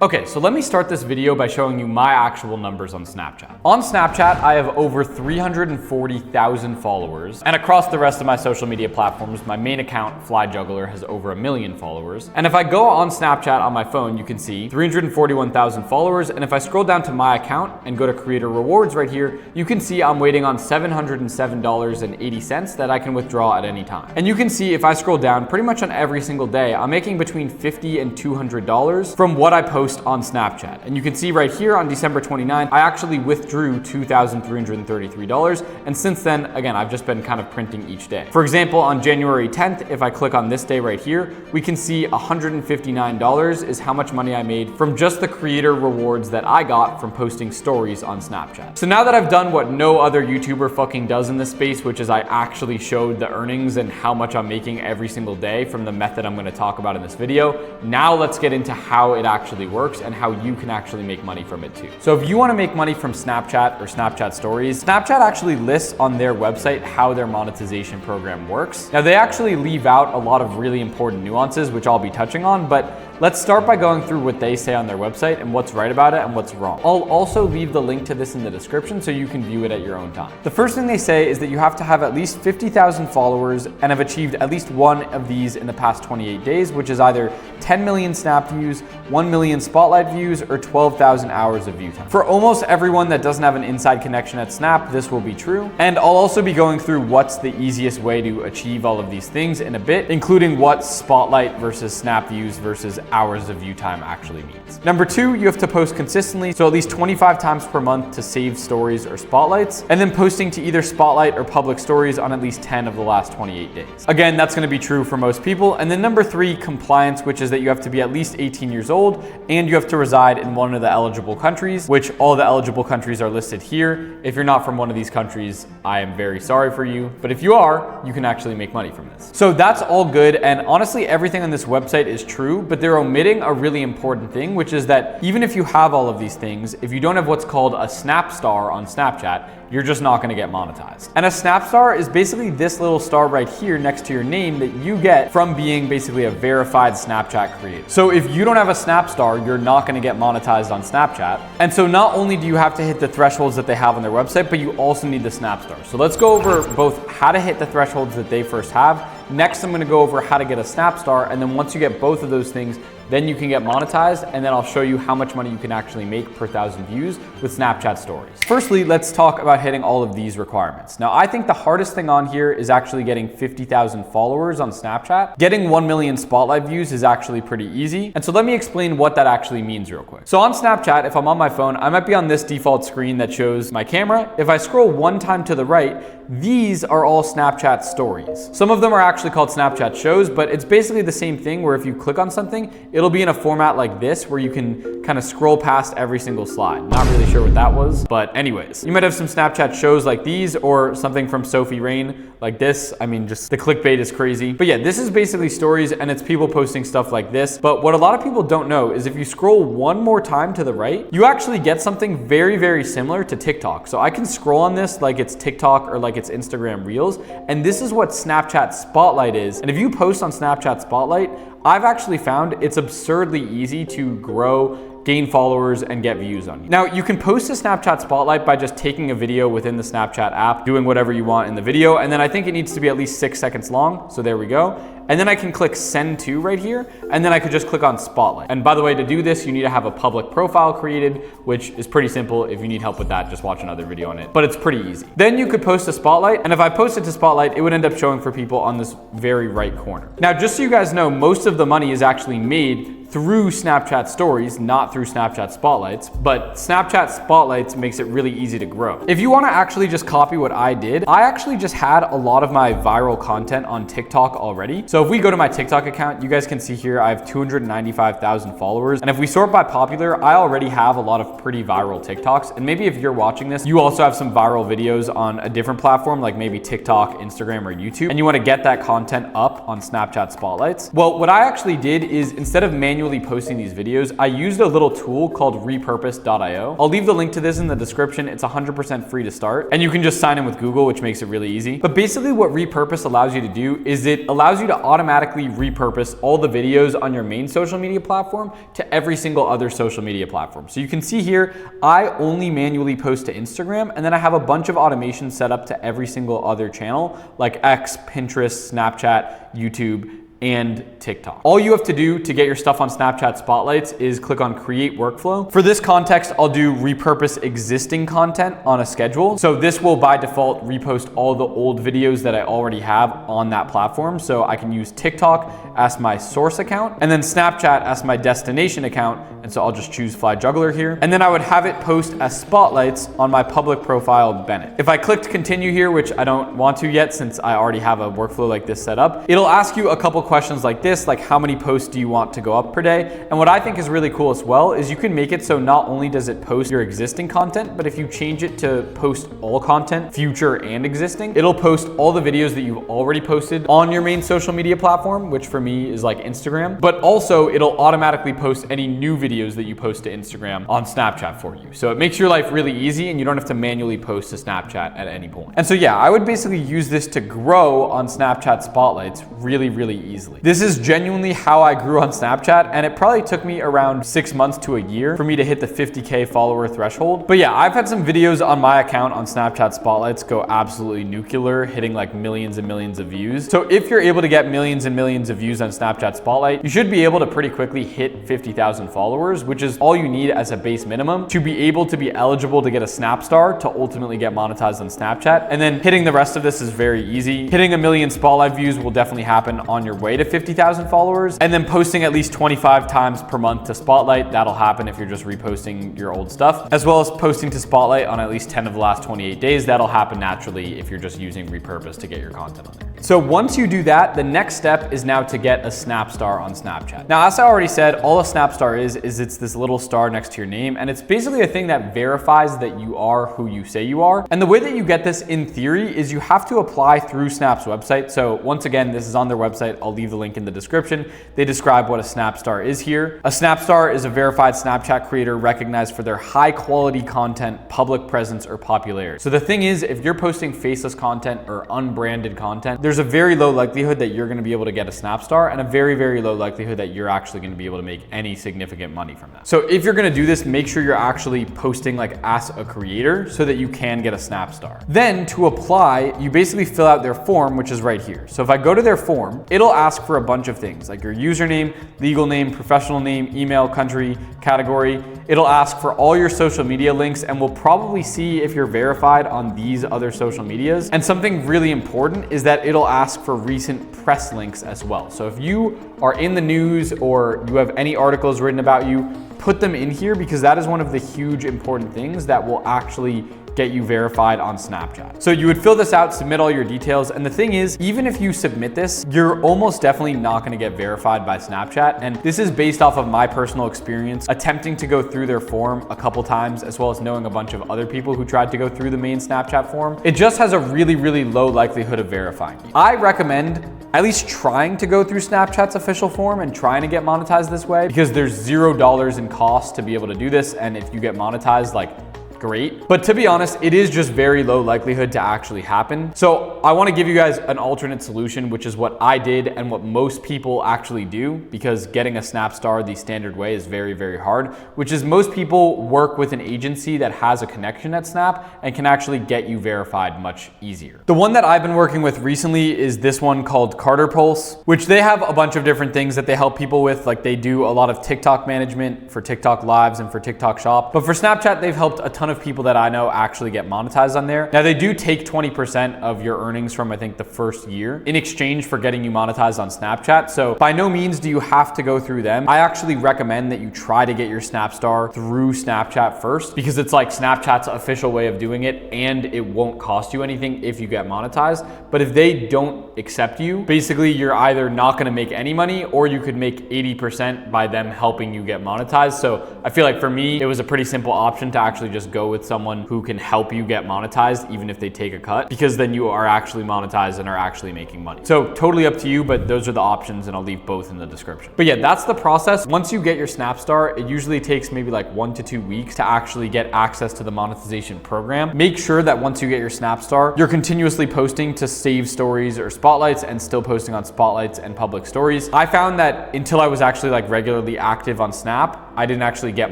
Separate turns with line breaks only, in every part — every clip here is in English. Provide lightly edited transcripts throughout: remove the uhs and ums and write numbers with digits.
Okay, so let me start this video by showing you my actual numbers on Snapchat. On Snapchat, I have over 340,000 followers, and across the rest of my social media platforms, my main account, Fly Juggler, has over 1 million followers. And if I go on Snapchat on my phone, you can see 341,000 followers, and if I scroll down to my account and go to Creator Rewards right here, you can see I'm waiting on $707.80 that I can withdraw at any time. And you can see if I scroll down pretty much on every single day, I'm making between $50 and $200 from what I post on Snapchat. And you can see right here on December 29th, I actually withdrew $2,333. And since then, again, I've just been kind of printing each day. For example, on January 10th, if I click on this day right here, we can see $159 is how much money I made from just the creator rewards that I got from posting stories on Snapchat. So now that I've done what no other YouTuber fucking does in this space, which is I actually showed the earnings and how much I'm making every single day from the method I'm going to talk about in this video, now let's get into how it actually works and how you can actually make money from it too. So if you want to make money from Snapchat or Snapchat stories, Snapchat actually lists on their website how their monetization program works. Now they actually leave out a lot of really important nuances, which I'll be touching on, but let's start by going through what they say on their website and what's right about it and what's wrong. I'll also leave the link to this in the description so you can view it at your own time. The first thing they say is that you have to have at least 50,000 followers and have achieved at least one of these in the past 28 days, which is either 10 million Snap views, 1 million Spotlight views, or 12,000 hours of view time. For almost everyone that doesn't have an inside connection at Snap, this will be true. And I'll also be going through what's the easiest way to achieve all of these things in a bit, including what Spotlight versus Snap views versus hours of view time actually means. Number two, you have to post consistently, so at least 25 times per month to save stories or spotlights, and then posting to either Spotlight or public stories on at least 10 of the last 28 days. Again, that's going to be true for most people. And then number three, compliance, which is that you have to be at least 18 years old and you have to reside in one of the eligible countries, which all the eligible countries are listed here. If you're not from one of these countries, I am very sorry for you, but if you are, you can actually make money from this. So that's all good, and honestly, everything on this website is true, but they're omitting a really important thing, which is that even if you have all of these things, if you don't have what's called a Snap Star on Snapchat, you're just not going to get monetized. And a Snap Star is basically this little star right here next to your name that you get from being basically a verified Snapchat creator. So if you don't have a Snap Star, you're not going to get monetized on Snapchat. And so not only do you have to hit the thresholds that they have on their website, but you also need the Snap Star. So let's go over both how to hit the thresholds that they first have. Next, I'm going to go over how to get a Snap Star. And then once you get both of those things, then you can get monetized, and then I'll show you how much money you can actually make per 1,000 views with Snapchat stories. Firstly, let's talk about hitting all of these requirements. Now, I think the hardest thing on here is actually getting 50,000 followers on Snapchat. Getting 1 million Spotlight views is actually pretty easy. And so let me explain what that actually means real quick. So on Snapchat, if I'm on my phone, I might be on this default screen that shows my camera. If I scroll one time to the right, these are all Snapchat stories. Some of them are actually called Snapchat shows, but it's basically the same thing where if you click on something, it'll be in a format like this where you can kind of scroll past every single slide. Not really sure what that was, but anyways. You might have some Snapchat shows like these or something from Sophie Rain like this. I mean, just the clickbait is crazy. But yeah, this is basically stories and it's people posting stuff like this. But what a lot of people don't know is if you scroll one more time to the right, you actually get something very, very similar to TikTok. So I can scroll on this like it's TikTok or like it's Instagram Reels. And this is what Snapchat Spotlight is. And if you post on Snapchat Spotlight, I've actually found it's absurdly easy to grow, gain followers, and get views on you. Now, you can post to Snapchat Spotlight by just taking a video within the Snapchat app, doing whatever you want in the video, and then I think it needs to be at least 6 seconds long, so there we go. And then I can click send to right here, and then I could just click on Spotlight. And by the way, to do this, you need to have a public profile created, which is pretty simple. If you need help with that, just watch another video on it, but it's pretty easy. Then you could post to Spotlight, and if I posted to Spotlight, it would end up showing for people on this very right corner. Now, just so you guys know, most of the money is actually made through Snapchat stories, not through Snapchat Spotlights, but Snapchat Spotlights makes it really easy to grow. If you want to actually just copy what I did, I actually just had a lot of my viral content on TikTok already. So if we go to my TikTok account, you guys can see here, I have 295,000 followers. And if we sort by popular, I already have a lot of pretty viral TikToks. And maybe if you're watching this, you also have some viral videos on a different platform, like maybe TikTok, Instagram, or YouTube, and you want to get that content up on Snapchat Spotlights. Well, what I actually did is instead of manually manually posting these videos, I used a little tool called repurpose.io. I'll leave the link to this in the description. It's 100% free to start, and you can just sign in with Google, which makes it really easy. But basically what repurpose allows you to do is it allows you to automatically repurpose all the videos on your main social media platform to every single other social media platform. So you can see here, I only manually post to Instagram, and then I have a bunch of automations set up to every single other channel like X, Pinterest, Snapchat, YouTube, and TikTok. All you have to do to get your stuff on Snapchat Spotlights is click on Create Workflow. For this context, I'll do repurpose existing content on a schedule. So this will by default repost all the old videos that I already have on that platform. So I can use TikTok as my source account and then Snapchat as my destination account. And so I'll just choose Fly Juggler here. And then I would have it post as Spotlights on my public profile, Bennett. If I clicked continue here, which I don't want to yet since I already have a workflow like this set up, it'll ask you a couple questions like this, like how many posts do you want to go up per day? And what I think is really cool as well is you can make it so not only does it post your existing content, but if you change it to post all content, future and existing, it'll post all the videos that you've already posted on your main social media platform, which for me is like Instagram, but also it'll automatically post any new videos that you post to Instagram on Snapchat for you. So it makes your life really easy and you don't have to manually post to Snapchat at any point. And so yeah, I would basically use this to grow on Snapchat Spotlights really, really easily. This is genuinely how I grew on Snapchat, and it probably took me around 6 months to a year for me to hit the 50K follower threshold. But yeah, I've had some videos on my account on Snapchat Spotlights go absolutely nuclear, hitting like millions and millions of views. So if you're able to get millions and millions of views on Snapchat Spotlight, you should be able to pretty quickly hit 50,000 followers, which is all you need as a base minimum to be able to be eligible to get a Snap Star to ultimately get monetized on Snapchat. And then hitting the rest of this is very easy. Hitting 1 million Spotlight views will definitely happen on your way to 50,000 followers, and then posting at least 25 times per month to Spotlight. That'll happen if you're just reposting your old stuff, as well as posting to Spotlight on at least 10 of the last 28 days. That'll happen naturally if you're just using repurpose to get your content on there. So once you do that, the next step is now to get a Snap Star on Snapchat. Now, as I already said, all a Snap Star is it's this little star next to your name, and it's basically a thing that verifies that you are who you say you are. And the way that you get this in theory is you have to apply through Snap's website. So once again, this is on their website. I'll leave the link in the description. They describe what a Snap Star is here. A Snap Star is a verified Snapchat creator recognized for their high quality content, public presence, or popularity. So the thing is, if you're posting faceless content or unbranded content, there's a very low likelihood that you're going to be able to get a Snap Star, and a very, very low likelihood that you're actually going to be able to make any significant money from that. So if you're going to do this, make sure you're actually posting like as a creator so that you can get a Snap Star. Then to apply, you basically fill out their form, which is right here. So if I go to their form, it'll ask for a bunch of things like your username, legal name, professional name, email, country, category. It'll ask for all your social media links, and we'll probably see if you're verified on these other social medias. And something really important is that it'll ask for recent press links as well. So if you are in the news or you have any articles written about you, put them in here, because that is one of the huge important things that will actually get you verified on Snapchat. So you would fill this out, submit all your details. And the thing is, even if you submit this, you're almost definitely not going to get verified by Snapchat. And this is based off of my personal experience attempting to go through their form a couple times, as well as knowing a bunch of other people who tried to go through the main Snapchat form. It just has a really, really low likelihood of verifying you. I recommend at least trying to go through Snapchat's official form and trying to get monetized this way, because there's $0 in cost to be able to do this. And if you get monetized, like, great. But to be honest, it is just very low likelihood to actually happen. So I want to give you guys an alternate solution, which is what I did and what most people actually do, because getting a Snap Star the standard way is very, very hard, which is most people work with an agency that has a connection at Snap and can actually get you verified much easier. The one that I've been working with recently is this one called Carter Pulse, which they have a bunch of different things that they help people with. Like they do a lot of TikTok management for TikTok Lives and for TikTok Shop. But for Snapchat, they've helped a ton of people that I know actually get monetized on there. Now they do take 20% of your earnings from, I think, the first year in exchange for getting you monetized on Snapchat. So by no means do you have to go through them. I actually recommend that you try to get your Snap Star through Snapchat first, because it's like Snapchat's official way of doing it and it won't cost you anything if you get monetized. But if they don't accept you, basically you're either not going to make any money or you could make 80% by them helping you get monetized. So I feel like for me, it was a pretty simple option to actually just go with someone who can help you get monetized, even if they take a cut, because then you are actually monetized and are actually making money. So totally up to you, but those are the options and I'll leave both in the description. But yeah, that's the process. Once you get your Snapstar, it usually takes maybe like 1 to 2 weeks to actually get access to the monetization program. Make sure that once you get your Snapstar, you're continuously posting to save stories or spotlights and still posting on spotlights and public stories. I found that until I was actually like regularly active on Snap, I didn't actually get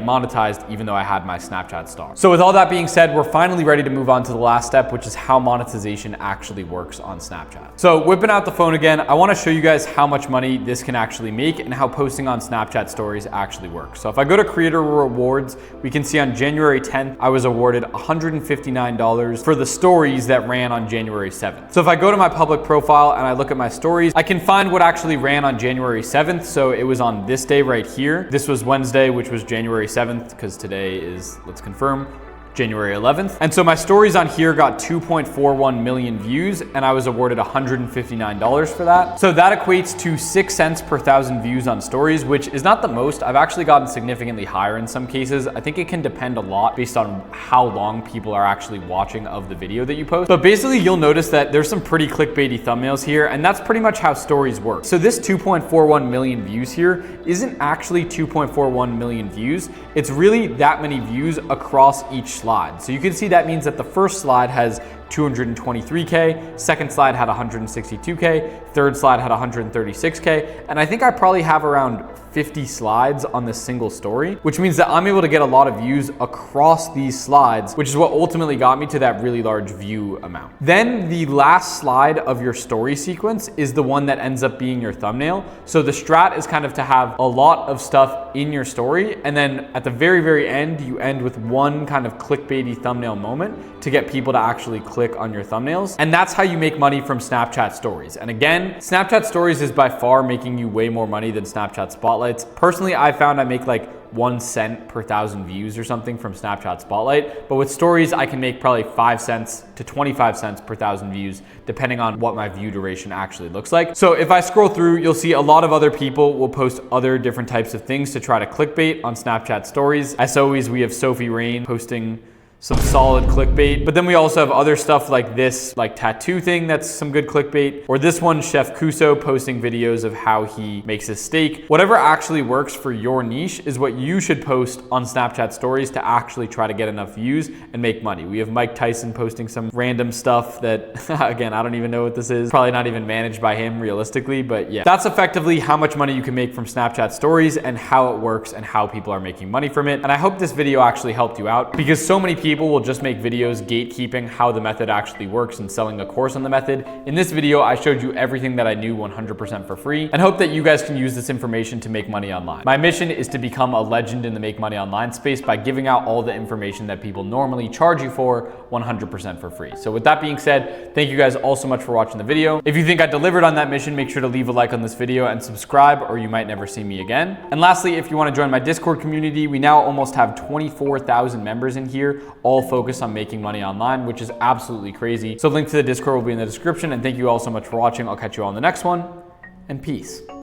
monetized even though I had my Snapchat star. So with all that being said, we're finally ready to move on to the last step, which is how monetization actually works on Snapchat. So whipping out the phone again, I want to show you guys how much money this can actually make and how posting on Snapchat stories actually works. So if I go to creator rewards, we can see on January 10th, I was awarded $159 for the stories that ran on January 7th. So if I go to my public profile and I look at my stories, I can find what actually ran on January 7th. So it was on this day right here. This was Wednesday, which was January 7th, because today is, let's confirm, January 11th. And so my stories on here got 2.41 million views and I was awarded $159 for that. So that equates to 6 cents per 1,000 views on stories, which is not the most. I've actually gotten significantly higher in some cases. I think it can depend a lot based on how long people are actually watching of the video that you post. But basically you'll notice that there's some pretty clickbaity thumbnails here, and that's pretty much how stories work. So this 2.41 million views here isn't actually 2.41 million views. It's really that many views across each slide. So you can see that means that the first slide has 223K, second slide had 162K, third slide had 136K, and I think I probably have around 50 slides on this single story, which means that I'm able to get a lot of views across these slides, which is what ultimately got me to that really large view amount. Then the last slide of your story sequence is the one that ends up being your thumbnail. So the strat is kind of to have a lot of stuff in your story, and then at the very, very end, you end with one kind of clickbaity thumbnail moment to get people to actually click on your thumbnails. And that's how you make money from Snapchat stories. And again, Snapchat stories is by far making you way more money than Snapchat spotlights. Personally, I found I make like 1 cent per 1,000 views or something from Snapchat Spotlight. But with stories, I can make probably 5 cents to 25 cents per 1,000 views, depending on what my view duration actually looks like. So if I scroll through, you'll see a lot of other people will post other different types of things to try to clickbait on Snapchat stories. As always, we have Sophie Rain posting some solid clickbait, but then we also have other stuff like this, like tattoo thing, that's some good clickbait, or this one, Chef Kuso posting videos of how he makes his steak. Whatever actually works for your niche is what you should post on Snapchat stories to actually try to get enough views and make money. We have Mike Tyson posting some random stuff that, again, I don't even know what this is. Probably not even managed by him realistically, but yeah. That's effectively how much money you can make from Snapchat stories and how it works and how people are making money from it. And I hope this video actually helped you out, because so many people will just make videos gatekeeping how the method actually works and selling a course on the method. In this video, I showed you everything that I knew 100% for free, and hope that you guys can use this information to make money online. My mission is to become a legend in the make money online space by giving out all the information that people normally charge you for 100% for free. So with that being said, thank you guys all so much for watching the video. If you think I delivered on that mission, make sure to leave a like on this video and subscribe, or you might never see me again. And lastly, if you want to join my Discord community, we now almost have 24,000 members in here, all focused on making money online, which is absolutely crazy. So link to the Discord will be in the description, and thank you all so much for watching. I'll catch you all in the next one, and peace.